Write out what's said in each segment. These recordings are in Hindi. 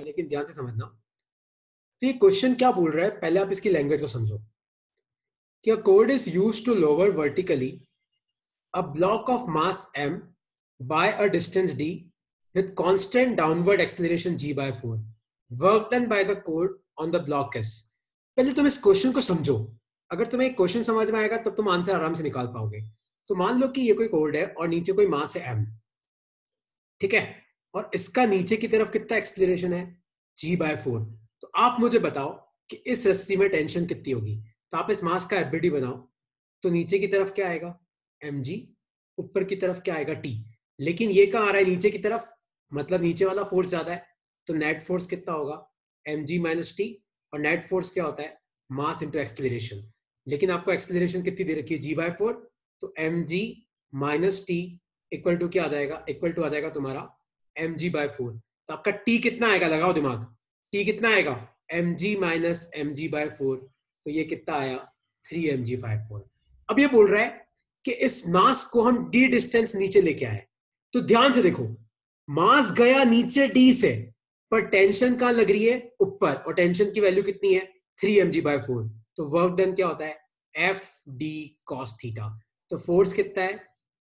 लेकिन ध्यान से समझना। तो ये क्वेश्चन क्या बोल रहा है, पहले आप इसकी लैंग्वेज को समझो कि a cord is used to lower vertically a block of mass m by a distance d with constant downward acceleration g by 4. Work done by the cord on the block s. पहले तुम इस क्वेश्चन को समझो। अगर तुम्हें क्वेश्चन समझ में आएगा तब तुम आंसर आराम से निकाल पाओगे। तो मान लो कि ये कोई कोड है और नीचे कोई मास है m, ठीक है, और इसका नीचे की तरफ कितना एक्सेलरेशन है g by 4। तो आप मुझे बताओ कि इस रस्सी में टेंशन कितनी होगी। तो आप इस मास का एफबीडी बनाओ, तो नीचे की तरफ क्या आएगा mg, ऊपर की तरफ क्या आएगा t। लेकिन ये कहाँ आ रहा है नीचे की तरफ, मतलब नीचे वाला फोर्स ज्यादा है, तो नेट फोर्स कितना होगा mg माइनस टी। और नेट फोर्स क्या होता है मास इंटू एक्सेलरेशन। लेकिन आपको एक्सेलरेशन कितनी दे रखी है g by 4, तो mg minus T equal to क्या आ जाएगा, इक्वल टू आ जाएगा तुम्हारा mg by 4। तो आपका t कितना आएगा, लगाओ दिमाग, t कितना आएगा mg माइनस mg by 4। तो ये कितना आया 3mg/4। अब ये बोल रहा है कि इस मास को हम d डिस्टेंस नीचे लेके आए। तो ध्यान से देखो, मास गया नीचे d से, पर टेंशन कहां लग रही है ऊपर, और टेंशन की वैल्यू कितनी है 3mg/4। तो वर्क डन क्या होता है एफ डी कॉस थीटा। तो फोर्स कितना है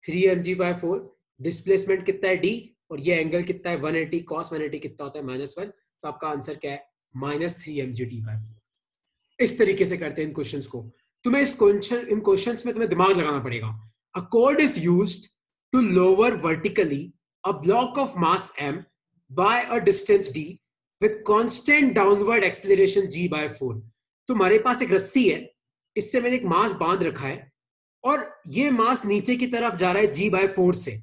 3mg/4, डिस्प्लेसमेंट कितना है d, और ये एंगल कितना है 180, कॉस 180 कितना होता है -1। तो आपका आंसर क्या है -3mg/4। इस तरीके से करते हैं इन क्वेश्चंस को। तुम्हें इन क्वेश्चंस में तुम्हें दिमाग लगाना पड़ेगा। A cord is used to lower vertically a block of mass m by a distance d with constant downward acceleration g by 4। तुम्हारे पास एक रस्सी है, इससे मैंने एक मास बांध रखा है और ये मास नीचे की तरफ जा रहा है g by 4 से।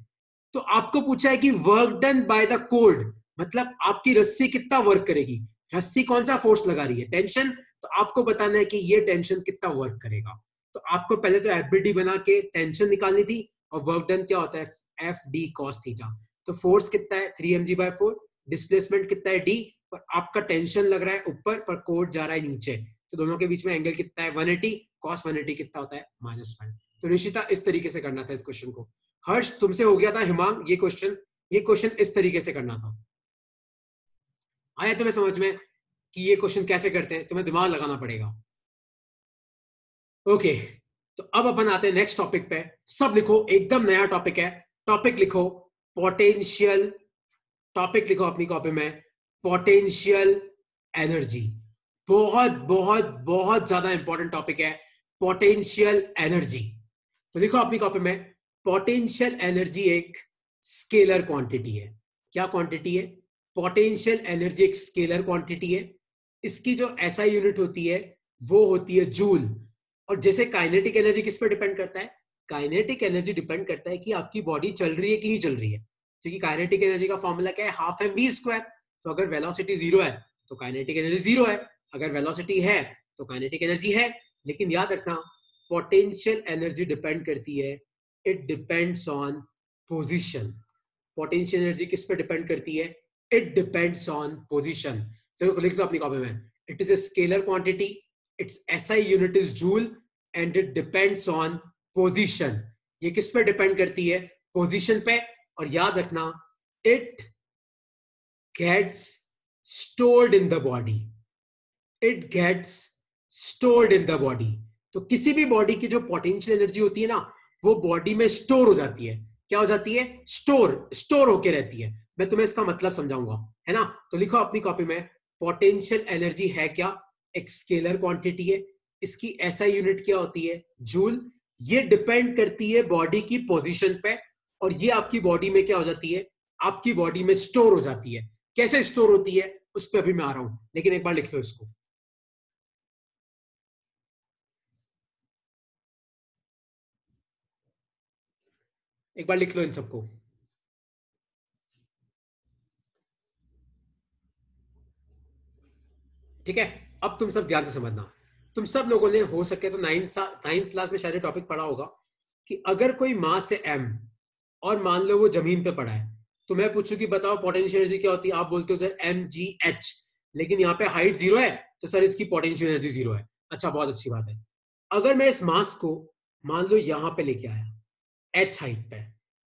तो आपको पूछा है कि work done by the cord, मतलब आपकी रस्सी कितना वर्क करेगी, रस्सी कौन सा फोर्स लगा रही है टेंशन। तो आपको बताना है कि ये टेंशन कितना वर्क करेगा। तो आपको पहले तो एफबीडी बना के टेंशन निकालनी थी, और वर्क डन क्या होता है एफ डी कॉस थीटा। तो फोर्स कितना है 3mg/4, डिस्प्लेसमेंट कितना है d, और आपका टेंशन लग रहा है ऊपर पर कोड जा रहा है नीचे। तो दोनों के बीच में एंगल कितना है 180, कॉस 180 कितना होता है -1। तो निशिता इस तरीके से करना था इस क्वेश्चन को। हर्ष तुमसे हो गया था, हिमांग ये क्वेश्चन इस तरीके से करना था। आया तुम्हें समझ में कि ये क्वेश्चन कैसे करते हैं, तुम्हें दिमाग लगाना पड़ेगा। ओके, तो अब अपन आते हैं नेक्स्ट टॉपिक पे। सब लिखो, एकदम नया टॉपिक है। टॉपिक लिखो पोटेंशियल, टॉपिक लिखो अपनी कॉपी में पोटेंशियल एनर्जी। बहुत बहुत बहुत ज्यादा इंपॉर्टेंट टॉपिक है पोटेंशियल एनर्जी। तो लिखो अपनी कॉपी में पोटेंशियल एनर्जी एक स्केलर क्वांटिटी है। क्या क्वांटिटी है, पोटेंशियल एनर्जी एक स्केलर क्वांटिटी है। इसकी जो एसआई यूनिट होती है वो होती है जूल। और जैसे काइनेटिक एनर्जी किस पर डिपेंड करता है, काइनेटिक एनर्जी डिपेंड करता है कि आपकी बॉडी चल रही है कि नहीं चल रही है। क्योंकि काइनेटिक एनर्जी का फॉर्मूला क्या है, हाफ एम वी स्क्वायर। तो अगर वेलोसिटी 0 है तो काइनेटिक एनर्जी 0 है, अगर वेलोसिटी है तो काइनेटिक एनर्जी है। लेकिन याद रखना पोटेंशियल एनर्जी डिपेंड करती है, it depends on position. Potential energy किस पर डिपेंड करती है, इट डिपेंड्स ऑन पोजीशन। तो लिख लो अपनी कॉपी में, it is a scalar quantity, it's SI unit is joule and it depends on position. ये किस पर डिपेंड करती है, पोजीशन पे। और याद रखना it gets stored in the body, it gets stored in the body. तो किसी भी बॉडी की जो पोटेंशियल एनर्जी होती है ना, वो बॉडी में स्टोर हो जाती है। क्या हो जाती है, स्टोर होके रहती है। मैं तुम्हें इसका मतलब समझाऊंगा, है ना। तो लिखो अपनी कॉपी में पोटेंशियल एनर्जी है क्या, एक स्केलर क्वांटिटी है। इसकी एसआई यूनिट क्या होती है जूल। ये डिपेंड करती है बॉडी की पोजीशन पे, और ये आपकी बॉडी में क्या हो जाती है, आपकी बॉडी में स्टोर हो जाती है। कैसे स्टोर होती है उस पर अभी मैं आ रहा हूं, लेकिन एक बार लिख लो इसको। एक बार लिख लो इन सबको। ठीक है, अब तुम सब ध्यान से समझना। तुम सब लोगों ने हो सके तो नाइन्थ क्लास में शायद टॉपिक पढ़ा होगा कि अगर कोई मास है m और मान लो वो जमीन पे पड़ा है, तो मैं पूछूं कि बताओ पोटेंशियल एनर्जी क्या होती है, आप बोलते हो सर mgh। लेकिन यहाँ पे हाइट 0 है तो सर इसकी पोटेंशियल एनर्जी 0 है। अच्छा, बहुत अच्छी बात है। अगर मैं इस मास को मान लो यहां पे लेके आया h हाइट पे,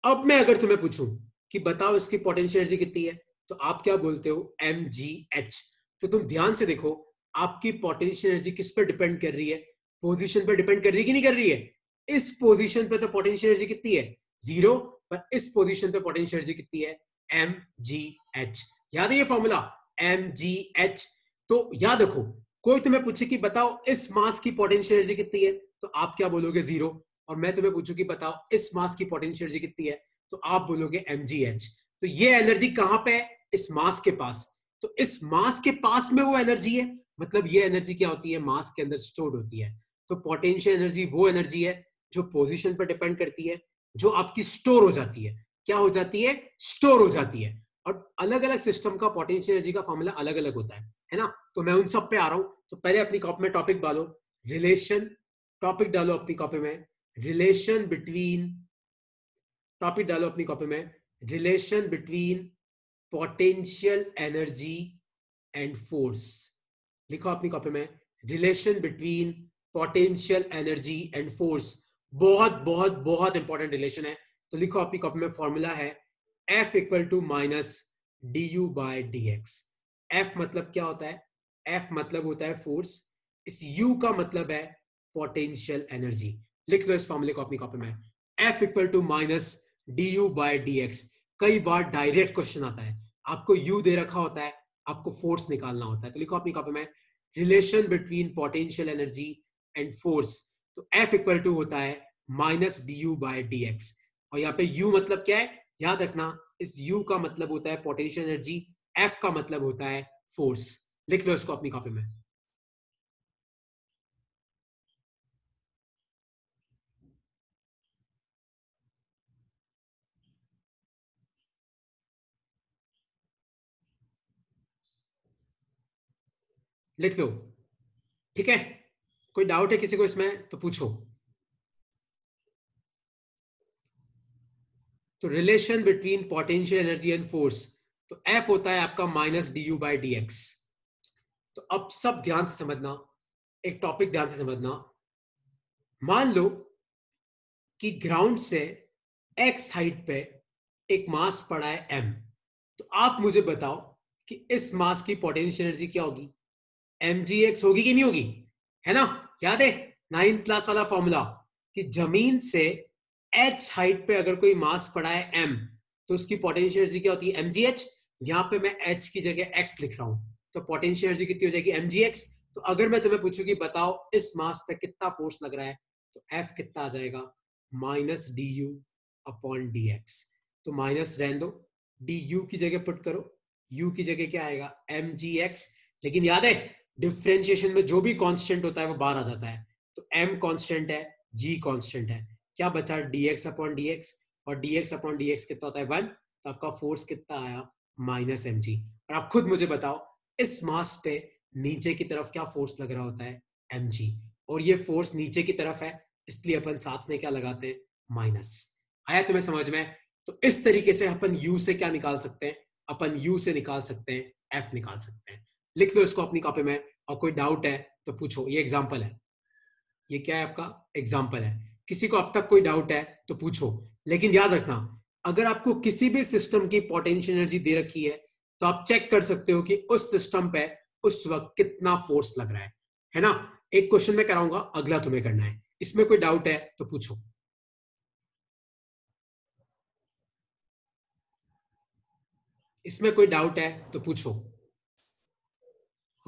अब मैं अगर तुम्हें पूछूं कि बताओ इसकी पोटेंशियल एनर्जी कितनी है, तो आप क्या बोलते हो, mgh। तो तुम ध्यान से देखो, आपकी पोटेंशियल एनर्जी किस पर डिपेंड कर रही है, पोजीशन पर डिपेंड कर रही है कि नहीं कर रही है। इस पोजीशन पे तो पोटेंशियल एनर्जी कितनी है, 0, पर इस पोजीशन पे पोटेंशियल एनर्जी कितनी है, mgh। याद है ये फॉर्मूला, mgh। तो याद रखो, कोई तुम्हें पूछे कि बताओ इस मास की पोटेंशियल एनर्जी कितनी है, तो आप क्या बोलोगे, 0। और मैं तुम्हें पूछूं कि बताओ इस मास की पोटेंशियल एनर्जी कितनी है, तो आप बोलोगे mgh। तो ये एनर्जी कहां पे है, इस मास के पास। तो इस मास के पास में वो एनर्जी है, मतलब ये एनर्जी क्या होती है, मास के अंदर स्टोर्ड होती है। तो पोटेंशियल एनर्जी वो एनर्जी है जो पोजीशन पर डिपेंड करती है, जो आपकी स्टोर हो जाती है। क्या हो जाती है, स्टोर हो जाती है। और अलग अलग सिस्टम का पोटेंशियल एनर्जी का फॉर्मूला अलग अलग होता है ना। तो मैं उन सब पे आ रहा हूं। तो पहले अपनी कॉपी में टॉपिक डालो, रिलेशन, टॉपिक डालो अपनी कॉपी में, रिलेशन बिटवीन, टॉपिक डालो अपनी कॉपी में, relation between potential energy and force. लिखो अपनी कॉपी में, relation between potential energy and force. बहुत बहुत बहुत इंपॉर्टेंट रिलेशन है। तो लिखो अपनी कॉपी में, फॉर्मूला है F equal to minus D u by d x. F मतलब क्या होता है, F मतलब होता है फोर्स, इस U का मतलब है पोटेंशियल एनर्जी। लिख लो इस फॉर्मूले को अपनी कॉपी में, F equal to minus D u by d x. कई बार डायरेक्ट क्वेश्चन आता है, आपको U दे रखा होता है, आपको फोर्स निकालना होता है। तो लिखो अपनी कॉपी में, relation between potential energy and force. तो F इक्वल टू होता है minus D u by d x. और यहाँ पे U मतलब क्या है, याद रखना, इस U का मतलब होता है पोटेंशियल एनर्जी, F का मतलब होता है फोर्स। लिख लो इसको अपनी कॉपी में। लिख लो, ठीक है। कोई डाउट है किसी को इसमें तो पूछो। तो relation between potential energy and force, तो F होता है आपका minus D U by D X. तो अब सब ध्यान से समझना, एक टॉपिक ध्यान से समझना। मान लो कि ग्राउंड से एक्स हाइट पे एक मास पड़ा है m। तो आप मुझे बताओ कि इस मास की पोटेंशियल एनर्जी क्या होगी, mgx होगी कि नहीं होगी, है ना। याद है 9th क्लास वाला फॉर्मूला, कि जमीन से h हाइट पे अगर कोई मास पड़ा है m, तो उसकी पोटेंशियल एनर्जी क्या होती है, mgh। यहां पे मैं h की जगह x लिख रहा हूं, तो पोटेंशियल एनर्जी कितनी हो जाएगी, mgx। तो अगर मैं तुम्हें पूछूं कि बताओ इस मास पे कितना फोर्स लग रहा है, तो f कितना आ जाएगा, minus D you upon D X. तो माइनस रहने दो, डी यू की जगह पुट करो, u की जगह क्या आएगा, mgx। लेकिन याद है डिफ्रेंशिएशन में जो भी कांस्टेंट होता है वो बाहर आ जाता है। तो m कांस्टेंट है, g कांस्टेंट है, क्या बचा, dx अपॉन dx। और dx अपॉन dx कितना होता है, 1। तो आपका फोर्स कितना आया, माइनस mg। और आप खुद मुझे बताओ इस मास पे नीचे की तरफ क्या फोर्स लग रहा होता है, mg। और ये फोर्स नीचे की तरफ है, इसलिए अपन साथ में क्या लगाते हैं, माइनस। आया तुम्हें समझ में। तो इस तरीके से अपन u से क्या निकाल सकते हैं, अपन u से निकाल सकते हैं f निकाल सकते हैं। लिख लो इसको अपनी कॉपी में, और कोई डाउट है तो पूछो। ये एग्जांपल है, ये क्या है आपका एग्जांपल है। किसी को अब तक कोई डाउट है तो पूछो। लेकिन याद रखना, अगर आपको किसी भी सिस्टम की पोटेंशियल एनर्जी दे रखी है, तो आप चेक कर सकते हो कि उस सिस्टम पे उस वक्त कितना फोर्स लग रहा है ना। एक क्वेश्चन मैं कराऊंगा, अगला तुम्हें करना है। इसमें कोई डाउट है तो पूछो। इसमें कोई डाउट है तो पूछो,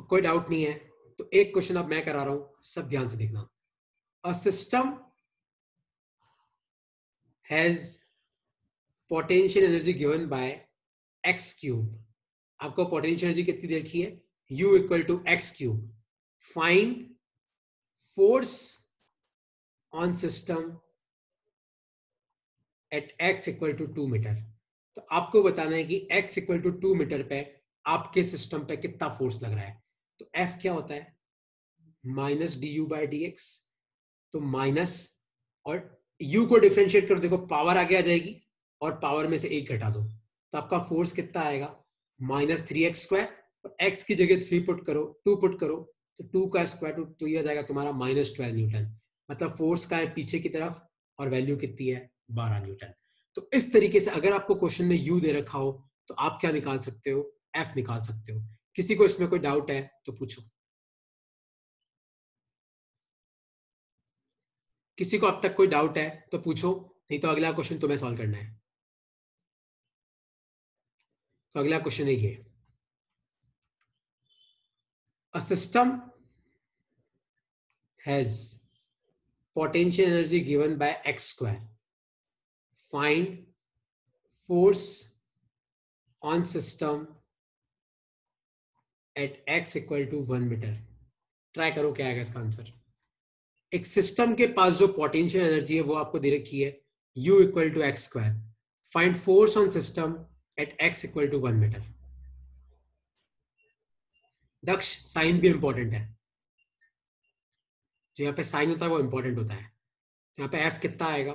कोई डाउट नहीं है तो एक क्वेश्चन अब मैं करा रहा हूं, सब ध्यान से देखना। A system has potential energy given by x cube. आपको पोटेंशियल एनर्जी कितनी दे रखी है, U equal to x cube. Find force on system at x equal to 2 metre. तो आपको बताना है कि x इक्वल टू 2 मीटर पे आपके सिस्टम पे कितना फोर्स लग रहा है। तो F क्या होता है, minus D U by D X. तो माइनस, और u को डिफ्रेंशिएट करो, देखो पावर आगे आ जाएगी, और पावर में से एक घटा दो, तो आपका फोर्स कितना आएगा, माइनस 3x²। और x की जगह 3 पुट करो, 2 पुट करो, तो 2 का स्क्वायर रूट, तो ये आ जाएगा तुम्हारा -12 न्यूटन। मतलब फोर्स का है पीछे की तरफ, और वैल्यू कितनी है, 12 न्यूटन। तो इस तरीके से अगर आपको क्वेश्चन में u दे रखा हो, तो आप क्या निकाल सकते हो, एफ निकाल सकते हो। किसी को इसमें कोई डाउट है तो पूछो। किसी को अब तक कोई डाउट है तो पूछो, नहीं तो अगला क्वेश्चन तुम्हें सॉल्व करना है। तो अगला क्वेश्चन है ये, अ system has potential energy given by x square, find force on system at x equal to 1 metre. Try करो क्या आएगा इसका आंसर। एक सिस्टम के पास जो पोटेंशियल एनर्जी है वो आपको दे रखी है u equal to x square, find force on system at x equal to 1 metre. दक्ष साइन भी इंपॉर्टेंट है, जो यहाँ पे साइन होता है वो इंपॉर्टेंट होता है। यहाँ पे f कितना आएगा,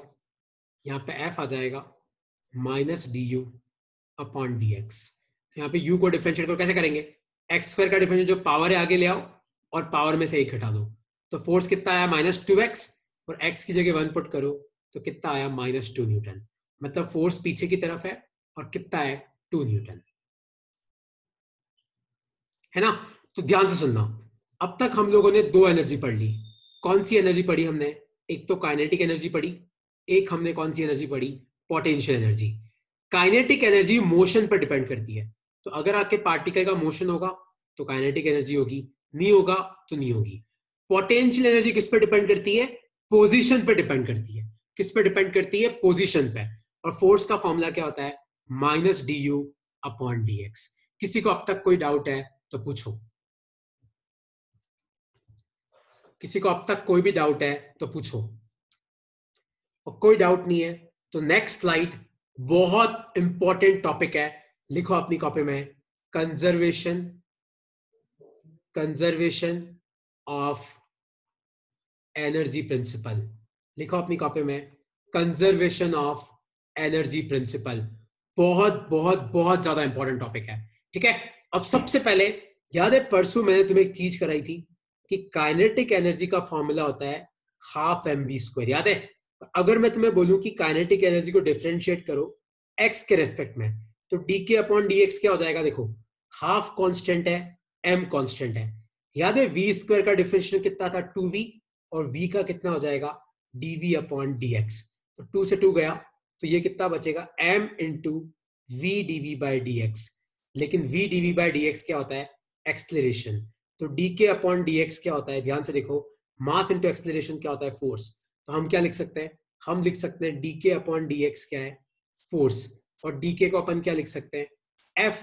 यहाँ पे f आ जाएगा minus D you upon D x. यहाँ पे u को डिफरेंशिएट करो, कैसे करेंगे, एक्स स्क्वायर का डिफरेंशिएट जो पावर है आगे ले आओ और पावर में से एक हटा दो। तो फोर्स कितना आया -2x, और x की जगह 1 पुट करो तो कितना आया -2 न्यूटन। मतलब फोर्स पीछे की तरफ है और कितना है 2 न्यूटन, है ना। तो ध्यान से सुनना, अब तक हम लोगों ने दो एनर्जी पढ़ ली। कौन सी एनर्जी पढ़ी हमने, एक तो काइनेटिक एनर्जी पढ़ी, एक हमने कौन सी एनर्जी पढ़ी, potential energy. Kinetic energy motion पर डिपेंड करती है, तो अगर आपके पार्टिकल का मोशन होगा तो काइनेटिक एनर्जी होगी, नहीं होगा तो नहीं होगी। पोटेंशियल एनर्जी किस पर डिपेंड करती है, पोजीशन पर डिपेंड करती है। किस पर डिपेंड करती है, पोजीशन पे। और फोर्स का फॉर्मूला क्या होता है, minus D you upon D x. किसी को अब तक कोई डाउट है तो पूछो। किसी को अब तक कोई भी डाउट है तो पूछो, और कोई डाउट नहीं है तो नेक्स्ट स्लाइड, बहुत इंपॉर्टेंट टॉपिक है, लिखो अपनी कॉपी में, conservation conservation of energy principal. लिखो अपनी कॉपी में, कंजर्वेशन ऑफ एनर्जी प्रिंसिपल। बहुत बहुत बहुत ज्यादा इंपॉर्टेंट टॉपिक है, ठीक है। अब सबसे पहले, याद है परसों मैंने तुम्हें एक चीज कराई थी कि काइनेटिक एनर्जी का फॉर्मूला होता है हाफ एम वी स्क्वायर, याद है। अगर मैं तुम्हें बोलूं कि काइनेटिक एनर्जी को डिफरेंशिएट करो एक्स के रेस्पेक्ट में, तो डी के अपॉन डी एक्स क्या हो जाएगा, देखो हाफ कांस्टेंट है, एम कांस्टेंट है। याद है वी स्क्वायर का डिफरेंशियल कितना था, 2v, और v का कितना हो जाएगा, dv अपॉन dx। तो 2 से 2 गया तो ये कितना बचेगा, m into v dv by D x. लेकिन v dv by D x क्या होता है, एक्सलेरेशन। तो dk अपॉन dx क्या होता है, ध्यान से देखो, मास इंटू एक्सलेरेशन क्या होता है, फोर्स। तो हम क्या लिख सकते हैं, हम लिख सकते हैं dk अपॉन dx क्या है, फोर्स। और dk को अपन क्या लिख सकते हैं, f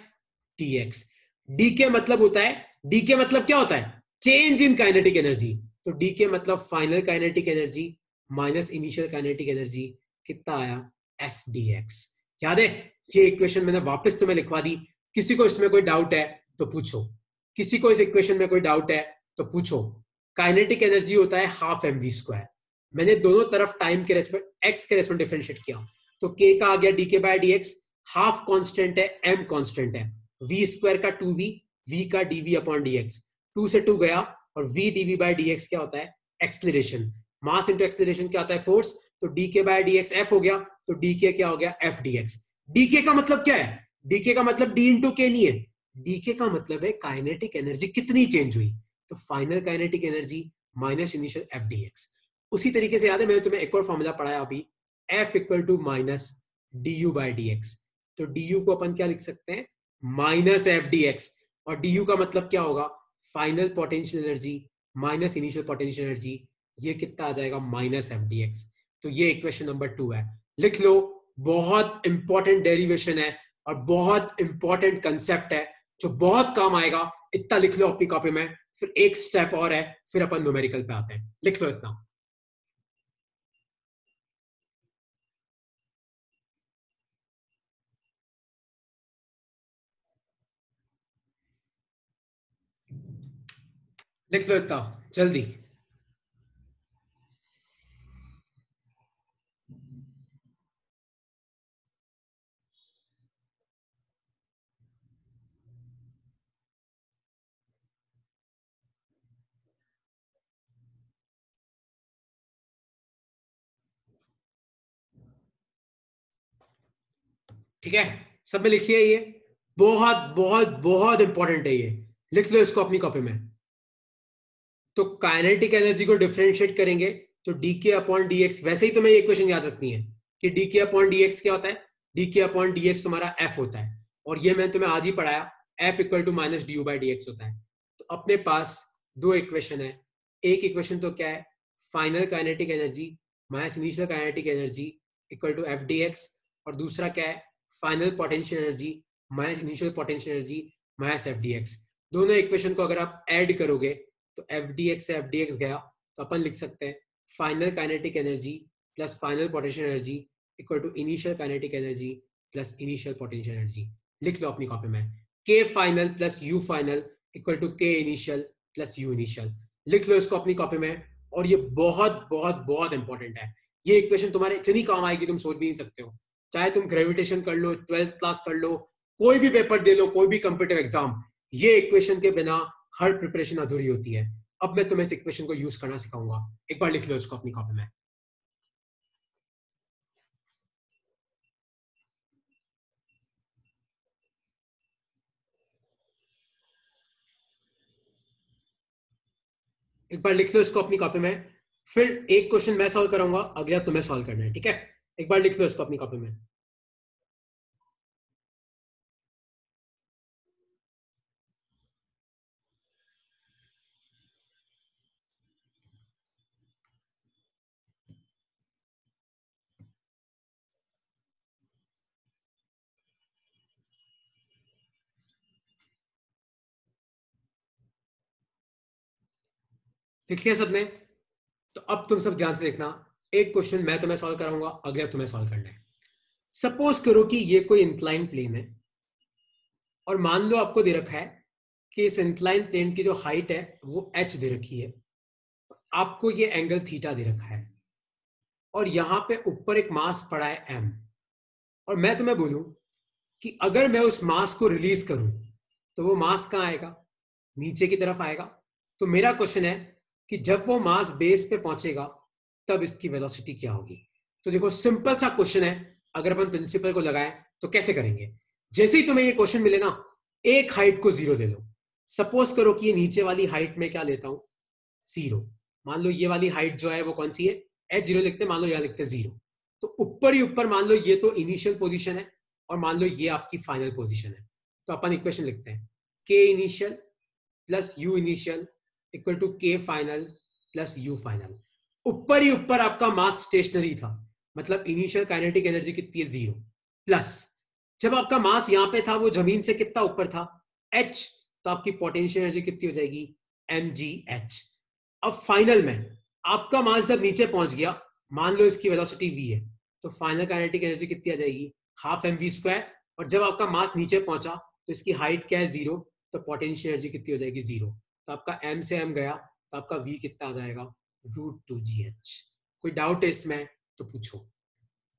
dx। dk मतलब होता है, dk मतलब क्या होता है, चेंज इन काइनेटिक एनर्जी। तो dk मतलब final kinetic energy minus initial kinetic energy, कितना आया, एफ डी एक्स। याद है, ये इक्वेशन मैंने वापस तुम्हें लिखवा दी। किसी को इसमें कोई डाउट है तो पूछो, किसी को इस इक्वेशन में कोई डाउट है तो पूछो। काइनेटिक एनर्जी होता है हाफ एम वी स्क्वायर। मैंने दोनों तरफ टाइम के रेस्पेक्ट एक्स के रेस्पेक्ट डिफरेंशिएट किया, तो के का आ गया d k by d x, half constant है, एम कॉन्स्टेंट है, वी स्क्वायर का 2v, v का dv अपॉन dx। 2 से 2 गया और v dv बाय dx क्या होता है, एक्सलेरेशन। मास इंटू एक्सलेरेशन क्या होता है, फोर्स। तो dk बाय dx f हो गया, तो dk क्या हो गया, f dx। dk का मतलब क्या है, dk का मतलब d इंटू के नहीं है, dk का मतलब है काइनेटिक एनर्जी कितनी चेंज हुई। तो final kinetic energy minus initial F D x. उसी तरीके से याद है मैंने तुम्हें एक और फॉर्मूला पढ़ाया अभी, F equal to minus D U by D X. तो डी यू को अपन क्या लिख सकते हैं, माइनस एफ डी एक्स। और डी यू का मतलब क्या होगा, final potential energy minus initial potential energy, ये कितना आ जाएगा, माइनस एफ डी एक्स। तो ये इक्वेशन नंबर 2 है, लिख लो। बहुत इंपॉर्टेंट डेरिवेशन है और बहुत इंपॉर्टेंट कंसेप्ट है जो बहुत काम आएगा। इतना लिख लो अपनी कॉपी में। फिर एक स्टेप और है, फिर अपन न्यूमेरिकल पे आते हैं, लिख लो इतना। लिख लो इतना जल्दी। ठीक है, सब में लिखिए ये, बहुत बहुत बहुत इंपॉर्टेंट है ये, लिख लो इसको अपनी कॉपी में। तो काइनेटिक एनर्जी को डिफरेंशिएट करेंगे तो डीके अपॉन डीएक्स, वैसे ही तुम्हें ये इक्वेशन याद रखनी है कि डीके अपॉन डीएक्स क्या होता है, डीके अपॉन डीएक्स तुम्हारा एफ होता है, और ये मैंने तुम्हें आज ही पढ़ाया, F equal to minus D U by D X होता है। तो अपने पास दो इक्वेशन है, एक इक्वेशन तो क्या है, final kinetic energy minus initial kinetic energy equal to F D x, और दूसरा क्या है, final potential energy minus initial potential energy minus F D X. दोनों इक्वेशन को अगर आप ऐड करोगे तो एफ डी एक्स से एफ डी एक्स गया तो अपन लिख सकते हैं final kinetic energy plus final potential energy equal to initial kinetic energy plus initial potential energy. लिख लो अपनी कॉपी में, K final plus U final equal to K initial plus U initial. लिख लो इसको अपनी कॉपी में, और ये बहुत बहुत बहुत इंपॉर्टेंट है। ये इक्वेशन तुम्हारे इतनी काम आएगी तुम सोच भी नहीं सकते हो। चाहे तुम ग्रेविटेशन कर लो, 12th क्लास कर लो, कोई भी पेपर दे लो, कोई भी कंप्यूटर एग्जाम, ये इक्वेशन के बिना हर प्रिपरेशन अधूरी होती है। अब मैं तुम्हें इस इक्वेशन को यूज करना सिखाऊंगा, एक बार लिख लो इसको अपनी कॉपी में। एक बार लिख लो इसको अपनी कॉपी में, फिर एक क्वेश्चन मैं सॉल्व कराऊंगा, अगला तुम्हें सॉल्व करना है, ठीक है? एक बार लिख लो इसको अपनी कॉपी में। लिख लिया सबने? तो अब तुम सब ध्यान से देखना, एक क्वेश्चन मैं तुम्हें सॉल्व कराऊंगा, अगला तुम्हें सॉल्व करना है। सपोज करो कि ये कोई इंक्लाइन प्लेन है, और मान लो आपको दे रखा है कि इस इंक्लाइन प्लेन की जो हाइट है वो h दे रखी है, आपको ये एंगल थीटा दे रखा है, और यहां पे ऊपर एक मास पड़ा है m, और मैं तुम्हें बोलूं कि अगर मैं उस मास को रिलीज करूं तो वो मास कहां आएगा, नीचे की तरफ आएगा। तो मेरा क्वेश्चन है कि जब वो मास बेस पे पहुंचेगा तब इसकी वेलोसिटी क्या होगी। तो देखो सिंपल सा क्वेश्चन है, अगर अपन प्रिंसिपल को लगाएं तो कैसे करेंगे। जैसे ही तुम्हें ये क्वेश्चन मिले ना, एक हाइट को जीरो ले लो। सपोज करो कि ये नीचे वाली हाइट में क्या लेता हूं, जीरो। मान लो ये वाली हाइट जो है वो कौन सी है, एच जीरो लिखते हैं, मान लो यहां लिखते हैं जीरो। तो ऊपर ही ऊपर मान लो ये तो इनिशियल पोजीशन है, और मान लो ये आपकी फाइनल पोजीशन है। तो अपन इक्वेशन लिखते हैं K initial plus U initial equal to K final plus U final. ऊपर ही ऊपर आपका मास स्टेशनरी था, मतलब इनिशियल काइनेटिक एनर्जी कितनी है, जीरो, प्लस जब आपका मास यहां पे था वो जमीन से कितना ऊपर था, h, तो आपकी पोटेंशियल एनर्जी कितनी हो जाएगी, mgh। अब फाइनल में आपका मास जब नीचे पहुंच गया, मान लो इसकी वेलोसिटी v है, तो फाइनल काइनेटिक एनर्जी कितनी आ जाएगी, हाफ एम वी स्क्वायर। और जब आपका मास नीचे पहुंचा तो इसकी हाइट क्या है, जीरो, तो पोटेंशियल एनर्जी कितनी हो जाएगी, जीरो। तो आपका m से m गया, तो आपका v कितना आ जाएगा, √2gh। कोई डाउट है इसमें तो पूछो।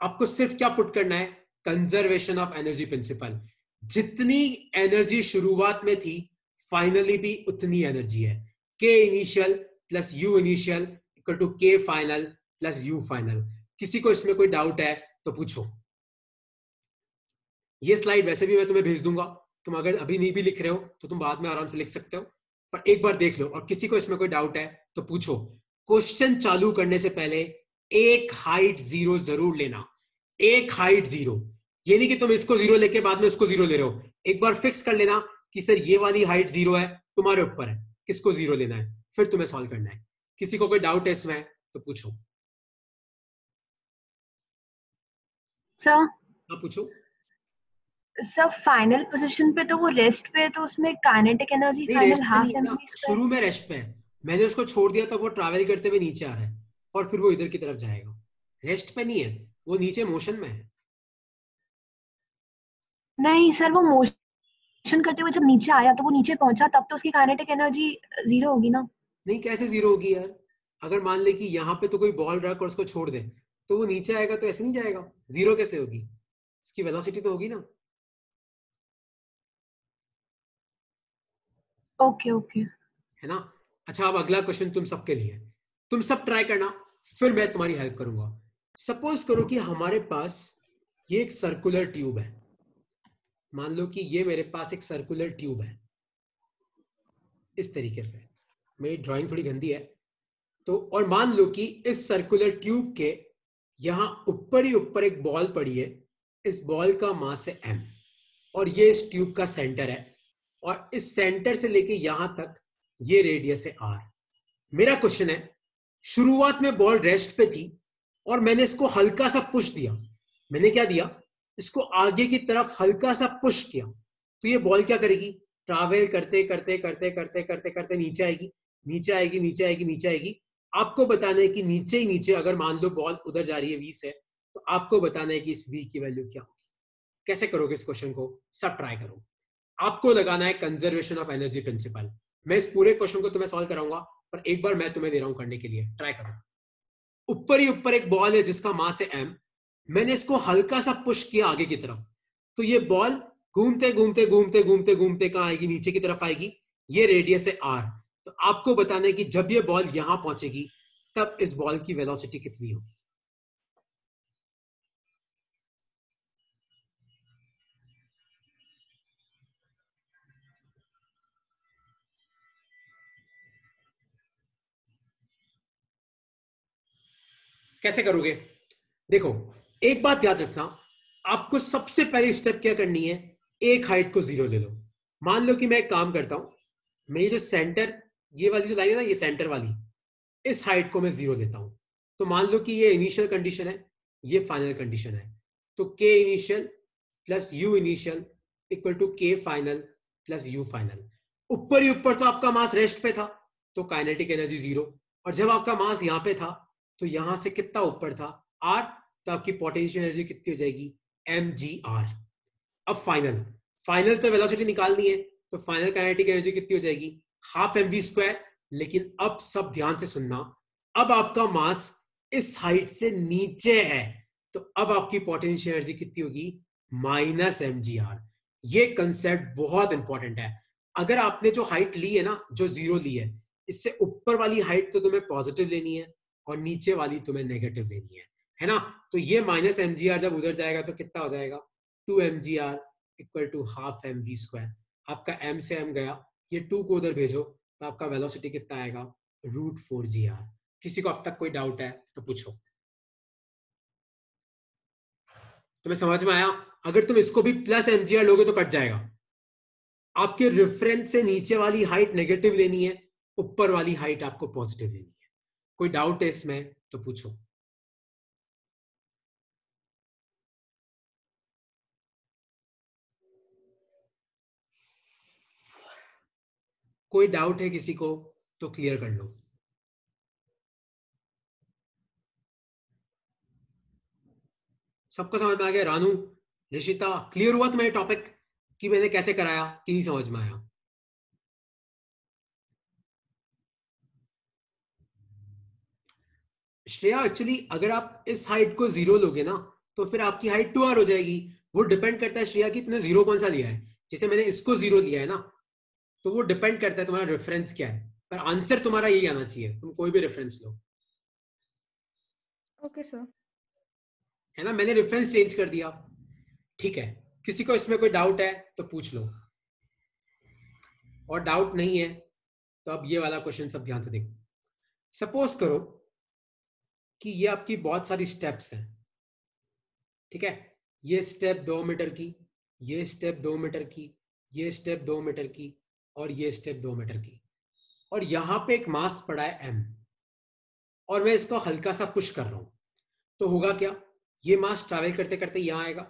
आपको सिर्फ क्या पुट करना है, कंजर्वेशन ऑफ एनर्जी प्रिंसिपल। जितनी एनर्जी शुरुआत में थी फाइनली भी उतनी एनर्जी है। K initial plus U initial equal to K final plus U final. किसी को इसमें कोई डाउट है तो पूछो। ये स्लाइड वैसे भी मैं तुम्हें भेज दूंगा, तुम अगर अभी नहीं भी लिख रहे हो तो तुम बाद में आराम से लिख सकते हो, पर एक बार देख लो, और किसी को इसमें कोई डाउट है तो पूछो। क्वेश्चन चालू करने से पहले एक हाइट जीरो जरूर लेना, एक हाइट जीरो। ये नहीं कि तुम इसको जीरो लेके बाद में उसको जीरो ले रहे हो, एक बार फिक्स कर लेना कि सर ये वाली हाइट जीरो है, तुम्हारे ऊपर है किसको जीरो लेना है, फिर तुम्हें सॉल्व करना है। किसी को कोई डाउट है इसमें तो पूछो। सर हाँ पूछो। सर फाइनल पोजीशन पे तो वो रेस्ट पे है, तो उसमें काइनेटिक एनर्जी नहीं रेस्ट फाइनल पे नहीं हाफ है एम ना, वी स्क्वायर। शुरू में रेस्ट पे है, मैंने उसको छोड़ दिया तो वो ट्रैवल करते हुए नीचे आ रहा है, और फिर वो इधर की तरफ जाएगा। रेस्ट पे नहीं है, वो नीचे मोशन में है। नहीं सर, वो मोशन करते हुए जब नीचे आया तो वो नीचे पहुंचा, तब तो उसकी काइनेटिक एनर्जी जीरो होगी ना। नहीं कैसे जीरो होगी यार, अगर मान ले कि यहाँ पे तो कोई बॉल रख और उसको छोड़ दे तो वो नीचे आएगा, तो ऐसे नहीं जाएगा, जीरो कैसे होगी, इसकी वेलोसिटी तो होगी ना। Okay okay. है ना। अच्छा अब अगला क्वेश्चन तुम सबके लिए, तुम सब ट्राई करना, फिर मैं तुम्हारी हेल्प करूंगा। सपोज करो कि हमारे पास ये एक सर्कुलर ट्यूब है, मान लो कि ये मेरे पास एक सर्कुलर ट्यूब है इस तरीके से, मेरी ड्राइंग थोड़ी गंदी है तो, और मान लो कि इस सर्कुलर ट्यूब के यहां ऊपर ही ऊपर एक बॉल पड़ी है, इस बॉल का मास है m, और ये इस ट्यूब का सेंटर है, और इस सेंटर से लेके यहां तक ये रेडियस है r। मेरा क्वेश्चन है, शुरुआत में बॉल रेस्ट पे थी और मैंने इसको हल्का सा पुश दिया, मैंने क्या दिया, इसको आगे की तरफ हल्का सा पुश किया, तो ये बॉल क्या करेगी, ट्रैवल करते करते करते करते करते करते नीचे आएगी, नीचे आएगी, नीचे आएगी, नीचे आएगी। आपको बताना है कि नीचे ही नीचे, अगर मान लो बॉल उधर जा रही है v से, तो आपको बताना है कि इस v की वैल्यू क्या होगी। कैसे करोगे इस क्वेश्चन को, सब ट्राई करो। आपको लगाना है कंजर्वेशन ऑफ एनर्जी प्रिंसिपल। मैं इस पूरे क्वेश्चन को तुम्हें सॉल्व कराऊंगा, पर एक बार मैं तुम्हें दे रहा हूं करने के लिए, ट्राई करो। ऊपर ही ऊपर एक बॉल है जिसका मास है m, मैंने इसको हल्का सा पुश किया आगे की तरफ, तो ये बॉल घूमते घूमते घूमते घूमते घूमते कहां आएगी, नीचे की तरफ आएगी, ये रेडियस है r। तो आपको बताना है कि जब ये बॉल यहां पहुंचेगी तब इस बॉल की वेलोसिटी कितनी होगी। कैसे करोगे, देखो एक बात याद रखना, आपको सबसे पहली स्टेप क्या करनी है, एक हाइट को जीरो ले लो। मान लो कि मैं एक काम करता हूं, मेरी जो सेंटर, ये वाली जो लाइन है ना, ये सेंटर वाली, इस हाइट को मैं जीरो लेता हूं। तो मान लो कि ये इनिशियल कंडीशन है, ये फाइनल कंडीशन है, तो K initial plus U initial equal to K final plus U final. ऊपर ही ऊपर तो आपका मास रेस्ट पे था, तो काइनेटिक एनर्जी जीरो, और जब आपका मास यहां पे था तो यहां से कितना ऊपर था, आर, तो आपकी पोटेंशियल एनर्जी कितनी हो जाएगी, एम जी आर। अब फाइनल, फाइनल तो वेलोसिटी निकालनी है, तो फाइनल काइनेटिक एनर्जी कितनी हो जाएगी, हाफ एम वी स्क्वायर। लेकिन अब सब ध्यान से सुनना, अब आपका मास इस हाइट से नीचे है, तो अब आपकी पोटेंशियल एनर्जी कितनी होगी, माइनस एम जी आर। ये कंसेप्ट बहुत इंपॉर्टेंट है। अगर आपने जो हाइट ली है ना, जो जीरो ली है, इससे ऊपर वाली हाइट तो तुम्हें पॉजिटिव लेनी है और नीचे वाली तुम्हें नेगेटिव लेनी है ना। तो ये माइनस एम जी आर जब उधर जाएगा तो कितना हो जाएगा, two M G R equal to half M V square. आपका m से m गया, ये 2 को उधर भेजो, तो आपका वेलोसिटी कितना आएगा, रूट 4 जी आर। किसी को अब तक कोई डाउट है तो पूछो। तुम्हें समझ में आया, अगर तुम इसको भी प्लस एम जी आर लोगे तो कट जाएगा। आपके रेफरेंस से नीचे वाली हाइट नेगेटिव लेनी है, ऊपर वाली हाइट आपको पॉजिटिव लेनी है। कोई डाउट है इसमें तो पूछो। कोई डाउट है किसी को तो क्लियर कर लो। सबको समझ में आ गया, रानू, ऋषिता, क्लियर हुआ तुम्हें टॉपिक कि मैंने कैसे कराया कि नहीं समझ में आया। श्रेया, एक्चुअली अगर आप इस हाइट को जीरो लोगे ना, तो फिर आपकी हाइट 2r हो जाएगी। वो डिपेंड करता है श्रेया कि तुमने जीरो कौन सा लिया है। जैसे मैंने इसको जीरो लिया है ना, तो वो डिपेंड करता है तुम्हारा रेफरेंस क्या है, पर आंसर तुम्हारा यही आना चाहिए, तुम कोई भी रेफरेंस लो। Okay sir. है ना, मैंने रेफरेंस चेंज कर दिया। ठीक है, किसी को इसमें कोई डाउट है तो पूछ लो, और डाउट नहीं है तो अब ये वाला क्वेश्चन सब ध्यान से देखो। सपोज करो कि ये आपकी बहुत सारी स्टेप्स हैं, ठीक है, ये स्टेप 2 मीटर की, ये स्टेप 2 मीटर की, ये स्टेप 2 मीटर की, और ये स्टेप 2 मीटर की, और यहां पे एक मास पड़ा है m, और मैं इसको हल्का सा पुश कर रहा हूं, तो होगा क्या, ये मास ट्रैवल करते करते यहां आएगा,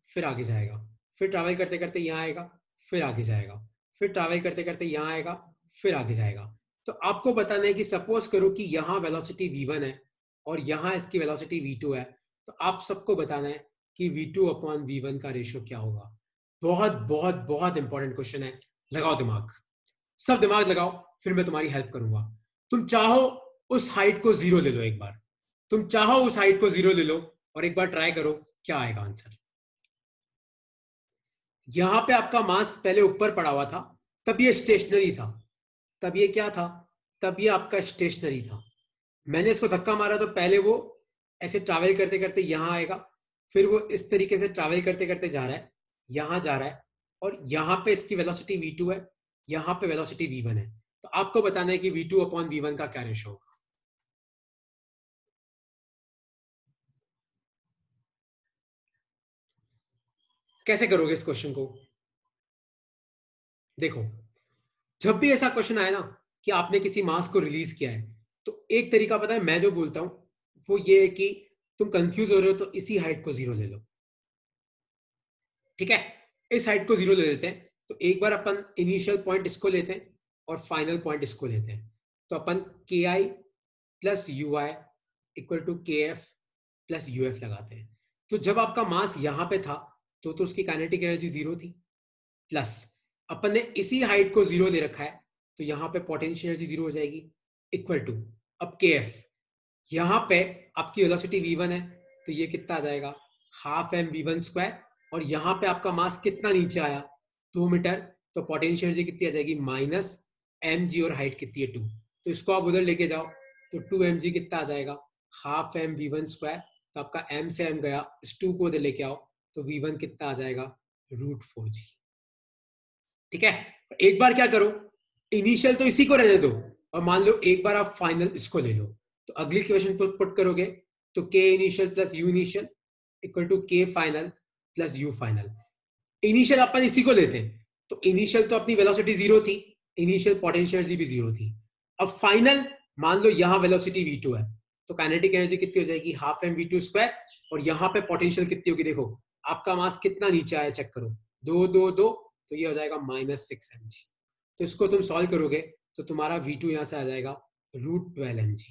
फिर आगे जाएगा, फिर ट्रैवल करते करते यहां आएगा, फिर आगे जाएगा, फिर ट्रैवल करते करते यहां आएगा, फिर आगे जाएगा। तो आपको बताना है कि सपोज करो कि यहां वेलोसिटी v1 है और यहां इसकी वेलोसिटी v2 है, तो आप सबको बताना है कि v2 अपॉन v1 का रेशियो क्या होगा। बहुत बहुत बहुत इंपॉर्टेंट क्वेश्चन है, लगाओ दिमाग, सब दिमाग लगाओ, फिर मैं तुम्हारी हेल्प करूंगा। तुम चाहो उस हाइट को जीरो ले लो एक बार, तुम चाहो उस हाइट को जीरो ले लो और एक बार ट्राई करो क्या आएगा आंसर। यहां पे आपका मास पहले ऊपर पड़ा हुआ था, तब ये स्टेशनरी था, तब ये क्या था, तब ये आपका स्टेशनरी था। मैंने इसको धक्का मारा तो पहले वो ऐसे ट्रैवल करते करते यहां आएगा, फिर वो इस तरीके से ट्रैवल करते करते जा रहा है, यहां जा रहा है, और यहाँ पे इसकी वेलोसिटी v2 है, यहाँ पे वेलोसिटी v1 है। तो आपको बताना है कि v2 अपॉन v1 का क्या रेशो होगा। कैसे करोगे इस क्वेश्चन को? देखो, जब भी ऐसा क्वेश्चन आए ना कि आपने किसी मास को रिलीज किया है, तो एक तरीका पता है मैं जो बोलता हूं वो ये है कि तुम कंफ्यूज हो रहे हो तो इसी हाइट को 0 ले लो। ठीक है, इस हाइट को 0 ले लेते हैं। तो एक बार अपन इनिशियल पॉइंट इसको लेते हैं और फाइनल पॉइंट इसको लेते हैं। तो अपन K I plus U I equal to K F plus U F लगाते हैं। तो जब आपका मास यहां पे था तो उसकी काइनेटिक एनर्जी 0 थी, प्लस अपन ने इसी हाइट को 0 ले रखा है तो यहां पे पोटेंशियल एनर्जी 0 हो जाएगी, इक्वल टू अब के एफ। यहां पे आपकी वेलोसिटी v1 है तो ये कितना आ जाएगा, हाफ एम v1 स्क्वायर। और यहां पे आपका मास कितना नीचे आया, 2 मीटर। तो पोटेंशियल एनर्जी कितनी आ जाएगी, माइनस एम जी, और हाइट कितनी है 2। तो इसको आप उधर लेके जाओ तो 2 एम जी कितना आ जाएगा, हाफ एम v1 स्क्वायर। तो आपका m से m गया, इस 2 को उधर लेके आओ तो v1 कितना आ जाएगा, √4g। ठीक है, एक बार क्या करो, इनिशियल तो इसी को रहने दो और मान लो एक बार आप फाइनल इसको ले लो। तो अगली क्वेश्चन पुट करोगे तो K initial plus U initial equal to K final plus U final. Initial अपन इसी को लेते हैं तो इनिशियल तो अपनी वेलोसिटी 0 थी, इनिशियल पोटेंशियल एनर्जी भी 0 थी। अब फाइनल मान लो यहां वेलोसिटी v2 है तो काइनेटिक एनर्जी कितनी हो जाएगी, हाफ एम v2 स्क्वायर। और यहां पे पोटेंशियल कितनी होगी, देखो आपका मास कितना नीचे आया चेक करो, 2 2 2, तो ये हो जाएगा -6 mg। तो इसको तुम सॉल्व करोगे तो तुम्हारा v2 यहां से आ जाएगा √12 mg।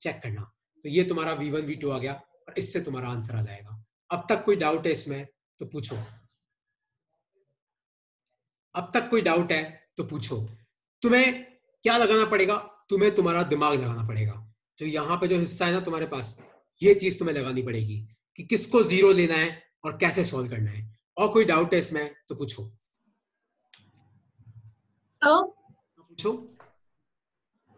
चेक करना, तो ये तुम्हारा v1 v2 आ गया और इससे तुम्हारा आंसर आ जाएगा। अब तक कोई डाउट है इसमें तो पूछो, अब तक कोई डाउट है तो पूछो। तुम्हें क्या लगाना पड़ेगा, तुम्हें तुम्हारा दिमाग लगाना पड़ेगा। जो यहां पे जो हिस्सा है ना तुम्हारे पास, ये चीज तुम्हें लगानी पड़ेगी कि किसको 0 लेना है और कैसे सॉल्व करना है। और कोई डाउट है इसमें तो पूछो, तो पूछो।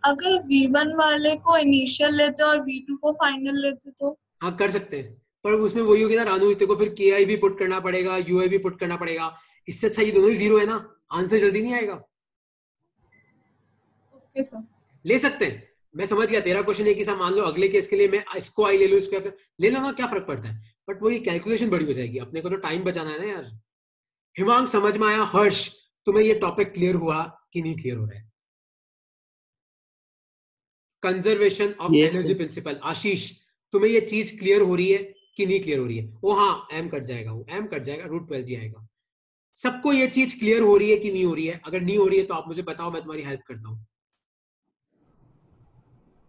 अगर V1 वाले को इनिशियल लेते और V2 को फाइनल लेते तो? हाँ कर सकते हैं, पर उसमें वही होगी ना रानू, तेरे को फिर के आई भी पुट करना पड़ेगा, यू आई भी पुट करना पड़ेगा। इससे अच्छा ये दोनों ही 0 है ना, आंसर जल्दी नहीं आएगा। Okay sir. ले सकते हैं, मैं समझ गया तेरा क्वेश्चन है कि सर मान लो अगले केस के लिए मैं इसको आई ले लूं, इसको ले लो ना, क्या फर्क पड़ता है। बट वो ये कैलकुलेशन बड़ी हो जाएगी, अपने को तो टाइम बचाना है ना यार। हिमांग समझ में आया, हर्ष तुम्हें ये टॉपिक क्लियर हुआ कि नहीं क्लियर हो रहा है? Conservation of yes energy sir. Principle, Ashish तुम्हें ये चीज क्लियर हो रही है कि नहीं क्लियर हो रही है? वो हाँ, एम कट जाएगा, वो एम कट जाएगा, √12 आएगा। सबको ये चीज क्लियर हो रही है कि नहीं हो रही है? अगर नहीं हो रही है तो आप मुझे बताओ, मैं तुम्हारी हेल्प करता हूं।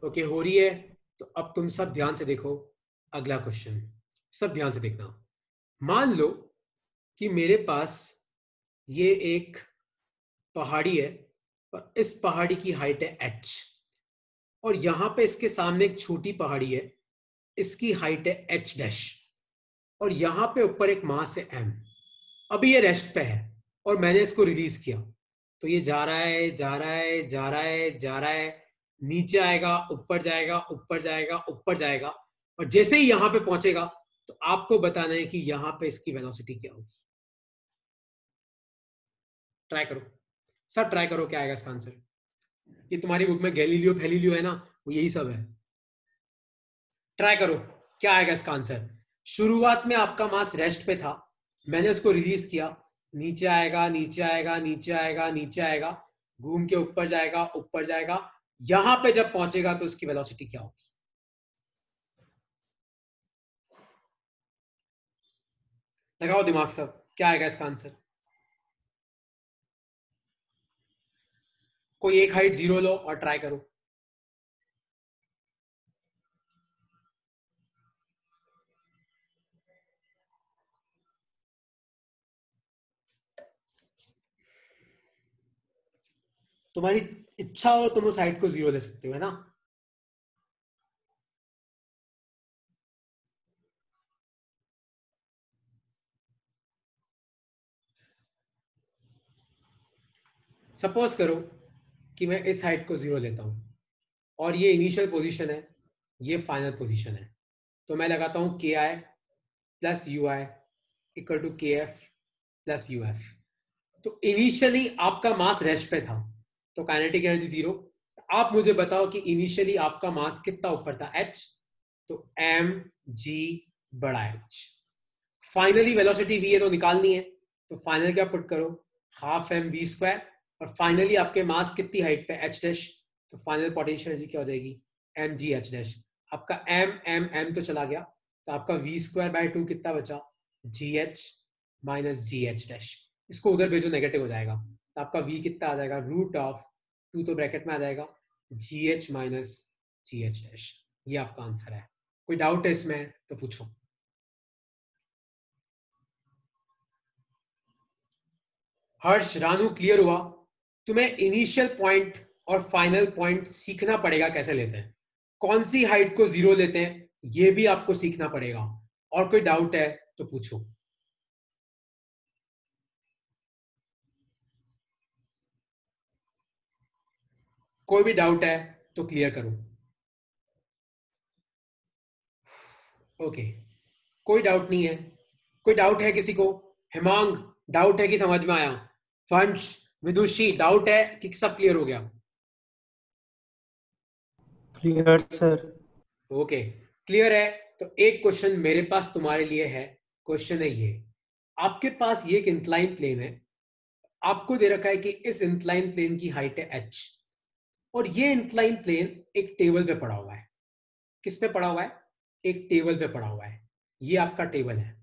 ओके हो रही है तो अब तुम सब ध्यान से देखो अगला क्वेश्चन, सब ध्यान से देखना। मान लो कि मेरे पास ये एक पहाड़ी है और इस पहाड़ी की हाइट है h, और यहां पे इसके सामने एक छोटी पहाड़ी है, इसकी हाइट है h डैश, और यहां पे ऊपर एक मास है m। अभी ये रेस्ट पे है और मैंने इसको रिलीज किया तो ये जा रहा है जा रहा है जा रहा है जा रहा है, नीचे आएगा, ऊपर जाएगा, ऊपर जाएगा, ऊपर जाएगा, और जैसे ही यहां पे पहुंचेगा तो आपको बताना है कि यहां पे इसकी वेलोसिटी क्या होगी। ट्राई करो, सब ट्राई करो, क्या आएगा इसका आंसर। ये तुम्हारी बुक में गैलीलियो फैलीलियो है ना, वो यही सब है। ट्राई करो क्या आएगा इसका आंसर। शुरुआत में आपका मास रेस्ट पे था, मैंने उसको रिलीज किया, नीचे आएगा नीचे आएगा नीचे आएगा नीचे आएगा, घूम के ऊपर जाएगा ऊपर जाएगा, यहां पे जब पहुंचेगा तो उसकी वेलोसिटी क्या होगी। लगाओ दिमाग सब, क्या आएगा इसका आंसर। कोई एक हाइट 0 लो और ट्राई करो। तुम्हारी इच्छा हो तुम उस हाइट को 0 ले सकते हो, है ना। सपोज करो कि मैं इस हाइट को 0 लेता हूं और ये इनिशियल पोजीशन है, ये फाइनल पोजीशन है। तो मैं लगाता हूं K I plus U I equal to K F plus U F. तो इनिशियली आपका मास रेस्ट पे था, तो काइनेटिक एनर्जी 0। आप मुझे बताओ कि इनिशियली आपका मास कितना ऊपर था, h, तो mg बड़ा h। फाइनली वेलोसिटी v है तो निकालनी है, तो फाइनल क्या पुट करो, हाफ एम वी स्क्वायर, और फाइनली आपके मास कितनी हाइट पे, h डैश, तो फाइनल पोटेंशियल एनर्जी क्या हो जाएगी, एम जी एच डैश। आपका एम एम एम तो चला गया, तो आपका वी स्क्वायर बाय 2 कितना बचा, जी एच माइनस जी एच डैश। इसको उधर भेजो, नेगेटिव हो जाएगा, तो आपका v कितना आ जाएगा, रूट ऑफ 2 तो ब्रैकेट में आ जाएगा, जी एच माइनस जी एच डैश। ये आपका आंसर है। कोई डाउट है इसमें तो पूछो। हर्ष, रानू, क्लियर हुआ? तुम्हें इनिशियल पॉइंट और फाइनल पॉइंट सीखना पड़ेगा कैसे लेते हैं, कौन सी हाइट को 0 लेते हैं, ये भी आपको सीखना पड़ेगा। और कोई डाउट है तो पूछो। कोई भी डाउट है तो क्लियर करो। ओके, कोई डाउट नहीं है। कोई डाउट है किसी को? हेमांग, डाउट है कि समझ में आया? फंड्स, विदुषी, डाउट है कि सब क्लियर हो गया? Clear sir. ओके, क्लियर है। तो एक क्वेश्चन मेरे पास तुम्हारे लिए है। क्वेश्चन है ये, आपके पास ये एक इंक्लाइन प्लेन है, आपको दे रखा है कि इस इंक्लाइन प्लेन की हाइट है h, और ये इंक्लाइन प्लेन एक टेबल पे पड़ा हुआ है। किस पे पड़ा हुआ है? एक टेबल पे पड़ा हुआ है। ये आपका टेबल है,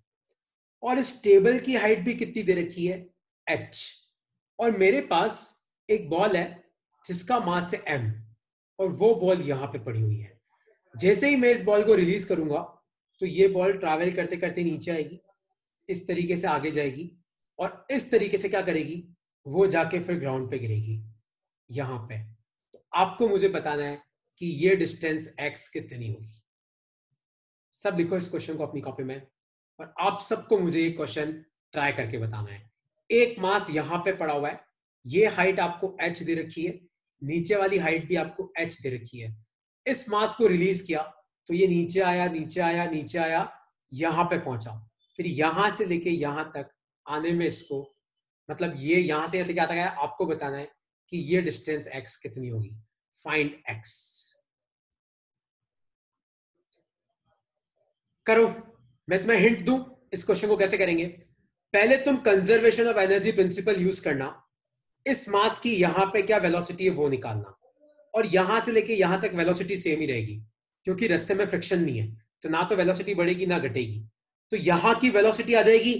और इस टेबल की हाइट भी कितनी दे रखी है, h। और मेरे पास एक बॉल है जिसका मास है m, और वो बॉल यहां पे पड़ी हुई है। जैसे ही मैं इस बॉल को रिलीज करूंगा, तो ये बॉल ट्रैवल करते करते नीचे आएगी, इस तरीके से आगे जाएगी, और इस तरीके से क्या करेगी, वो जाके फिर ग्राउंड पे गिरेगी यहां पे। तो आपको मुझे बताना है कि ये डिस्टेंस x कितनी होगी। सब लिखो इस क्वेश्चन को अपनी कॉपी में, और आप सबको मुझे ये क्वेश्चन ट्राई करके बताना है। एक मास यहां पे पड़ा हुआ है, ये हाइट आपको h दे रखी है, नीचे वाली हाइट भी आपको h दे रखी है। इस मास को रिलीज किया तो ये नीचे आया, नीचे आया, नीचे आया, यहां पे पहुंचा। फिर यहां से लेके यहां तक आने में इसको, मतलब ये यहां से लेके आता गया, आपको बताना है कि ये डिस्टेंस x कितनी होगी। Find x। करो, मैं तुम्हें हिंट दूं इस क्वेश्चन को कैसे करेंगे। पहले तुम conservation of energy principal use करना, इस मास की यहां पे क्या वेलोसिटी है वो निकालना, और यहां से लेके यहां तक वेलोसिटी सेम ही रहेगी, क्योंकि रास्ते में फ्रिक्शन नहीं है, तो ना तो वेलोसिटी बढ़ेगी ना घटेगी। तो यहां की वेलोसिटी आ जाएगी,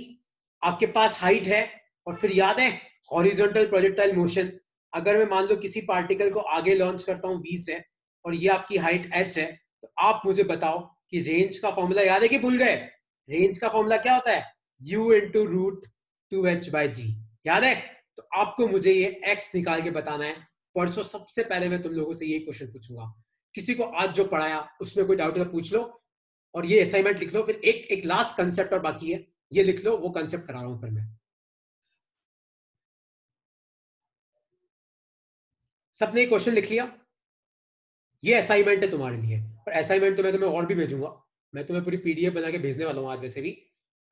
आपके पास हाइट है, और फिर याद है हॉरिजॉन्टल प्रोजेक्टाइल मोशन। अगर मैं मान लो किसी पार्टिकल को आगे लॉन्च करता हूं 20 से, और ये आपकी हाइट h है, तो आप मुझे बताओ कि रेंज का फॉर्मूला याद है कि भूल गए? रेंज का फॉर्मूला क्या होता है, u into root 2h by G, याद है? तो आपको मुझे ये x निकाल के बताना है। परसों सबसे पहले मैं तुम लोगों से ये क्वेश्चन पूछूंगा। किसी को आज जो पढ़ाया उसमें कोई डाउट है तो पूछ लो, और ये असाइनमेंट लिख लो। फिर एक लास्ट कंसेप्ट और बाकी है, ये लिख लो, वो कंसेप्ट करा रहा हूं फिर मैं। सबने क्वेश्चन लिख लिया? ये असाइनमेंट है तुम्हारे लिए, और असाइनमेंट तो मैं तुम्हें और भी भेजूंगा, मैं तुम्हें पूरी पीडीएफ बना के भेजने वाला हूं आज वैसे भी।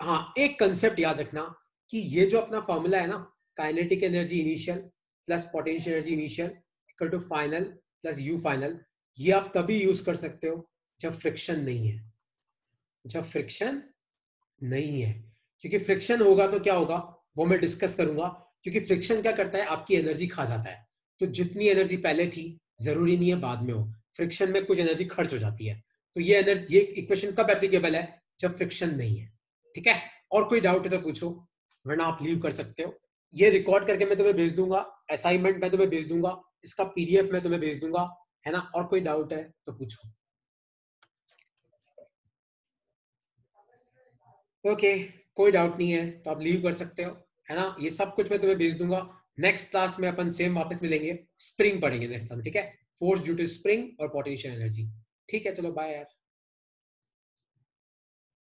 हाँ, एक कंसेप्ट याद रखना कि ये जो अपना फॉर्मूला है ना, kinetic energy initial plus potential energy initial equal to final plus U final, ये आप तभी यूज कर सकते हो जब फ्रिक्शन नहीं है। जब फ्रिक्शन नहीं है, क्योंकि फ्रिक्शन होगा तो क्या होगा वो मैं डिस्कस करूंगा। क्योंकि फ्रिक्शन क्या करता है, आपकी एनर्जी खा जाता है। तो जितनी एनर्जी पहले थी जरूरी नहीं है बाद में हो, फ्रिक्शन में कुछ एनर्जी खर्च हो जाती है। तो ये एनर्जी, ये इक्वेशन कब एप्लीकेबल है, जब फ्रिक्शन नहीं है। ठीक है, और कोई डाउट है तो पूछो, वरना आप लीव कर सकते हो। ये रिकॉर्ड करके मैं तुम्हें भेज दूंगा, असाइनमेंट मैं तुम्हें भेज दूंगा, इसका पीडीएफ मैं तुम्हें भेज दूंगा, है ना? और कोई डाउट है तो पूछो। ओके, कोई डाउट नहीं है तो आप लीव कर सकते हो, है ना? ये सब कुछ मैं तुम्हें भेज दूंगा। नेक्स्ट क्लास में अपन सेम वापस मिलेंगे, स्प्रिंग पढ़ेंगे नेक्स्ट टाइम, ठीक है? फोर्स ड्यू टू स्प्रिंग और पोटेंशियल एनर्जी। ठीक है, चलो बाय यार।